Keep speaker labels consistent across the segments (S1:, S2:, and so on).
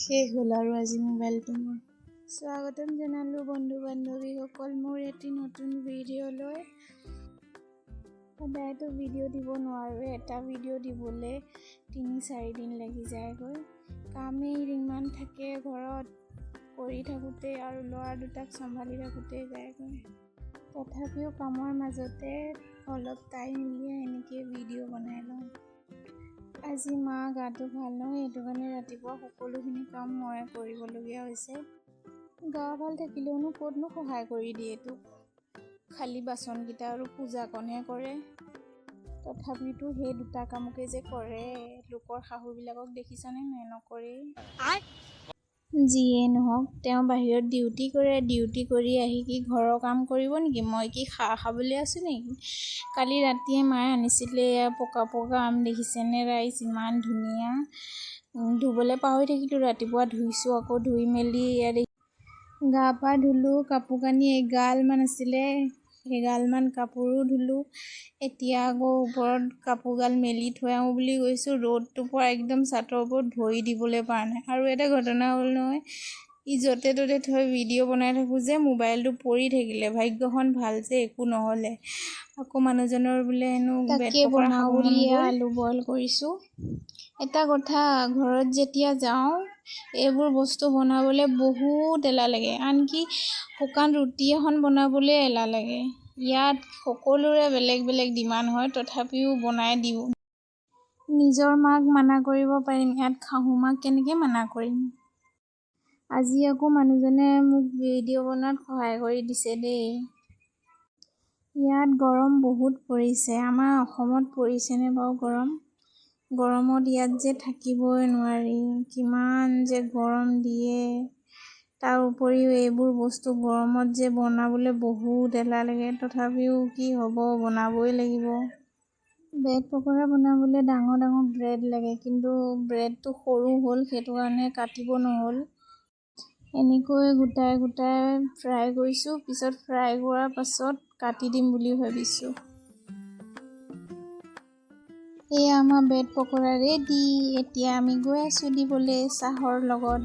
S1: শেষ হ'ল আৰু আজি মোবাইলটো মোৰ। স্বাগতম জনালোঁ বন্ধু বান্ধৱীসকল মোৰ এটি নতুন ভিডিঅ'লৈ। সদায়তো ভিডিঅ' দিব নোৱাৰোঁ, এটা ভিডিঅ' দিবলৈ ৩-৪ দিন লাগি যায়গৈ। কামেই ইমান থাকে ঘৰত, কৰি থাকোঁতে আৰু ল'ৰা দুটাক চম্ভালি থাকোঁতে যায়গৈ। তথাপিও কামৰ মাজতে অলপ টাইম উলিয়াই এনেকৈ ভিডিঅ' বনাই লওঁ। আজি মা গাটো ভাল নহয়, সেইটো কাৰণে ৰাতিপুৱা সকলোখিনি কাম ময়ে কৰিবলগীয়া হৈছে। গা ভাল থাকিলেওনো ক'তনো সহায় কৰি দিয়ে তোক, খালি বাচনকেইটা আৰু পূজাকণহে কৰে। তথাপিতো সেই দুটা কামকে যে কৰে, লোকৰ শাহুবিলাকক দেখিছানে নাই? নকৰেই। যিয়ে নহওক তেওঁ বাহিৰত ডিউটি কৰে, ডিউটি কৰি আহি কি ঘৰৰ কাম কৰিব নেকি? মই কি খাবলৈ আছোঁ নেকি? কালি ৰাতিয়ে মায়ে আনিছিলে পকা আম, দেখিছেনে ৰাইজ? ইমান ধুনীয়া। ধুবলৈ পাহৰি থাকিলোঁ, ৰাতিপুৱা ধুইছোঁ, আকৌ ধুই মেলি গা পা ধুলোঁ, কাপোৰ কানি এগালমান আছিলে, এগালমান কাপোৰো ধুলোঁ। এতিয়া আকৌ ওপৰত কাপোৰগাল মেলি থৈ আহোঁ বুলি গৈছোঁ, ৰ'দটোৰ পৰা একদম ছাটৰ ওপৰত ভৰি দিবলৈ পৰা নাই। আৰু এটা ঘটনা হ'ল নহয়, য'তে ত'তে থৈ ভিডিঅ' বনাই থাকোঁ যে মোবাইলটো পৰি থাকিলে, ভাগ্যখন ভাল যে একো নহ'লে। আকৌ মানুহজনৰ বোলে হেনো বেড পকৰা খাব মন গ'ল, আলু বইল কৰিছোঁ। এটা কথা, ঘৰত যেতিয়া যাওঁ এইবোৰ বস্তু বনাবলৈ বহুত এলাহ লাগে, আনকি শুকান ৰুটি এখন বনাবলৈ এলাহ লাগে। ইয়াত সকলোৰে বেলেগ বেলেগ ডিমাণ্ড হয়, তথাপিও বনাই দিওঁ। নিজৰ মাক মানা কৰিব পাৰিম, ইয়াত শাহু মাক কেনেকৈ মানা কৰিম? আজি আকৌ মানুহজনে মোক ভিডিঅ' বনোৱাত সহায় কৰি দিছে দেই। ইয়াত গৰম বহুত পৰিছে। আমাৰ অসমত পৰিছেনে বাৰু গৰম? গৰমত ইয়াত যে থাকিবই নোৱাৰি, কিমান যে গৰম দিয়ে। তাৰ উপৰিও এইবোৰ বস্তু গৰমত যে বনাবলৈ বহুত এলাহ লাগে, তথাপিও কি হ'ব, বনাবই লাগিব। ব্ৰেড পকৰা বনাবলৈ ডাঙৰ ডাঙৰ ব্ৰেড লাগে, কিন্তু ব্ৰেডটো সৰু হ'ল, সেইটো কাৰণে কাটিব নহ'ল। এনেকৈ গোটাই গোটাই ফ্ৰাই কৰিছোঁ, পিছত ফ্ৰাই কৰাৰ পাছত কাটি দিম বুলি ভাবিছোঁ। এয়া আমাৰ ব্ৰেড পকৰা ৰেডি। এতিয়া আমি গৈ আছোঁ দিবলৈ চাহৰ লগত।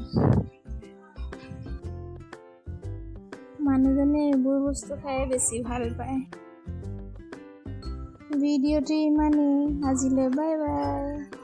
S1: মানুহজনে এইবোৰ বস্তু খাই বেছি ভাল পায়। ভিডিঅ'টো ইমানেই, আজিলৈ বাই বাই।